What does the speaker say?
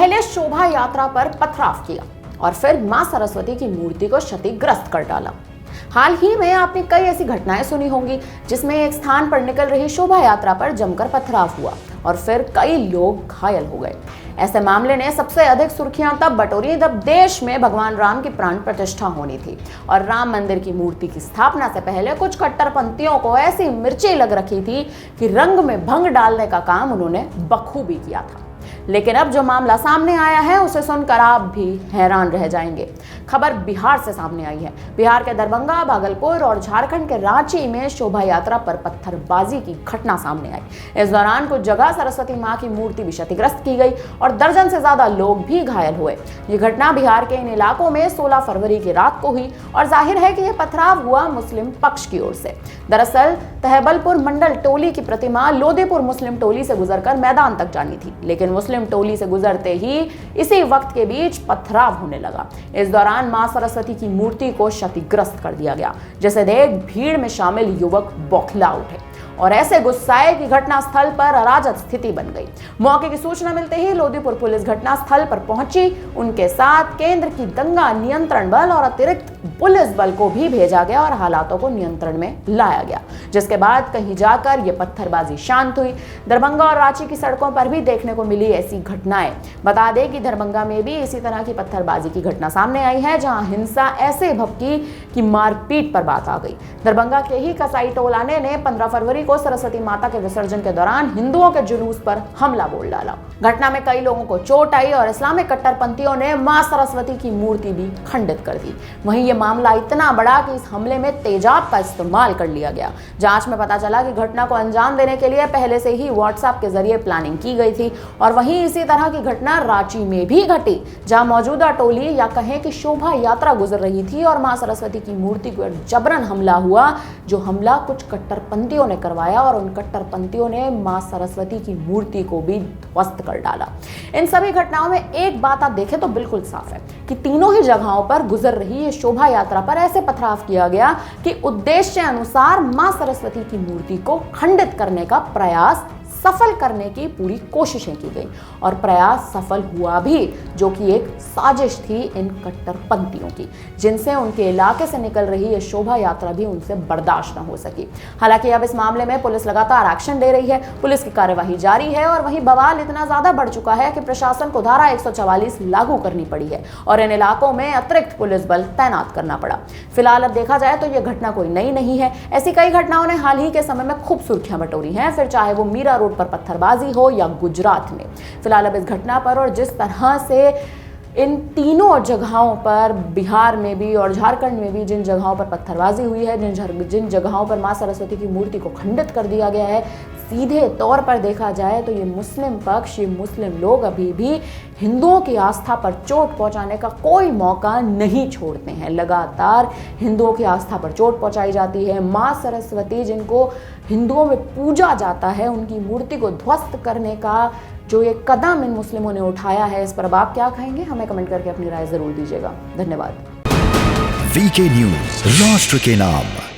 पहले शोभा यात्रा पर पथराव किया और फिर मां सरस्वती की मूर्ति को क्षतिग्रस्त कर डाला। हाल ही में आपने कई ऐसी घटनाएं सुनी होंगी जिसमें एक स्थान पर निकल रही शोभा यात्रा पर जमकर पथराव हुआ और फिर कई लोग घायल हो गए। ऐसे मामले ने सबसे अधिक सुर्खियां तब बटोरी जब देश में भगवान राम की प्राण प्रतिष्ठा होनी थी और राम मंदिर की मूर्ति की स्थापना से पहले कुछ कट्टरपंथियों को ऐसी मिर्ची लग रखी थी कि रंग में भंग डालने का काम उन्होंने बखूबी किया था। लेकिन अब जो मामला सामने आया है उसे सुनकर आप भी हैरान रह जाएंगे। खबर बिहार से सामने आई है। बिहार के दरभंगा, भागलपुर और झारखंड के रांची में शोभा यात्रा पर पत्थरबाजी की घटना सामने आई। इस दौरान कुछ जगह सरस्वती मां की मूर्ति भी क्षतिग्रस्त की गई और दर्जन से ज्यादा लोग भी घायल हुए। ये घटना बिहार के इन इलाकों में 16 फरवरी की रात को हुई और जाहिर है कि यह पथराव हुआ मुस्लिम पक्ष की ओर से। दरअसल तहबलपुर मंडल टोली की प्रतिमा लोदीपुर मुस्लिम टोली से गुजरकर मैदान तक जानी थी, लेकिन मुस्लिम टोली से गुजरते ही इसी वक्त के बीच पथराव होने लगा। इस दौरान मां सरस्वती की मूर्ति को क्षतिग्रस्त कर दिया गया, जिसे देख भीड़ में शामिल युवक बौखला उठे और ऐसे गुस्साए कि घटना स्थल पर अराजक स्थिति बन गई। मौके की सूचना मिलते ही लोदीपुर पुलिस घटना स्थल पर पहुंची। उनके साथ केंद्र की दंगा नियंत्रण बल और अतिरिक्त पुलिस बल को भी भेजा गया और हालातों को नियंत्रण में लाया गया, जिसके बाद कहीं जाकर यह पत्थरबाजी शांत हुई। दरभंगा और रांची की सड़कों पर भी देखने को मिली ऐसी घटनाएं। बता दें कि दरभंगा में भी इसी तरह की पत्थरबाजी की घटना सामने आई है, जहां हिंसा ऐसे भभकी कि मारपीट पर बात आ गई। दरभंगा के ही कसाई टोलाने ने 15 फरवरी को सरस्वती माता के विसर्जन के दौरान हिंदुओं के जुलूस पर हमला बोल डाला। घटना में कई लोगों को चोट आई और इस्लामिक कट्टरपंथियों ने मां सरस्वती की मूर्ति भी खंडित कर दी। वहीं यह मामला इतना बड़ा कि इस हमले में तेजाब का इस्तेमाल कर लिया गया। जांच में पता चला कि घटना को अंजाम देने के लिए पहले से ही व्हाट्सएप के जरिए प्लानिंग की गई थी और वहीं इसी तरह की घटना रांची में भी घटी, जहां मौजूदा टोली या कहें कि शोभा यात्रा गुजर रही थी और मां सरस्वती की मूर्ति पर जबरन हमला हुआ। जो हमला कुछ कट्टरपंथियों ने करवाया और उन कट्टरपंथियों ने मां सरस्वती की मूर्ति को भी ध्वस्त कर डाला। इन सभी घटनाओं में एक बात आप देखें तो बिल्कुल साफ है कि तीनों ही जगहों पर गुजर रही ये शोभा यात्रा पर ऐसे पथराव किया गया कि उद्देश्य अनुसार मां सरस्वती की मूर्ति को खंडित करने का प्रयास सफल करने की पूरी कोशिशें की गई और प्रयास सफल हुआ भी, जो कि एक साजिश थी इन कट्टरपंथियों की, जिनसे उनके इलाके से निकल रही ये शोभा यात्रा भी उनसे बर्दाश्त न हो सकी। हालांकि अब इस मामले में पुलिस लगातार एक्शन ले रही है, पुलिस की कार्यवाही जारी है और वहीं बवाल इतना ज्यादा बढ़ चुका है कि प्रशासन को धारा 144 लागू करनी पड़ी है और इन इलाकों में अतिरिक्त पुलिस बल तैनात करना पड़ा। फिलहाल अब देखा जाए तो यह घटना कोई नई नहीं है। ऐसी कई घटनाओं ने हाल ही के समय में खूब सुर्खियां बटोरी हैं, फिर चाहे वो मीरा रोड पर पत्थरबाजी हो या गुजरात में। फिलहाल अब इस घटना पर और जिस तरह से इन तीनों जगहों पर, बिहार में भी और झारखंड में भी जिन जगहों पर पत्थरबाजी हुई है, जिन जगहों पर मां सरस्वती की मूर्ति को खंडित कर दिया गया है, सीधे तौर पर देखा जाए तो ये मुस्लिम पक्ष, ये मुस्लिम लोग अभी भी हिंदुओं की आस्था पर चोट पहुंचाने का कोई मौका नहीं छोड़ते हैं। लगातार हिंदुओं की आस्था पर चोट पहुंचाई जाती है। मां सरस्वती, जिनको हिंदुओं में पूजा जाता है, उनकी मूर्ति को ध्वस्त करने का जो ये कदम इन मुस्लिमों ने उठाया है, इस पर अब आप क्या कहेंगे? हमें कमेंट करके अपनी राय जरूर दीजिएगा। धन्यवाद। वीके न्यूज, राष्ट्र के नाम।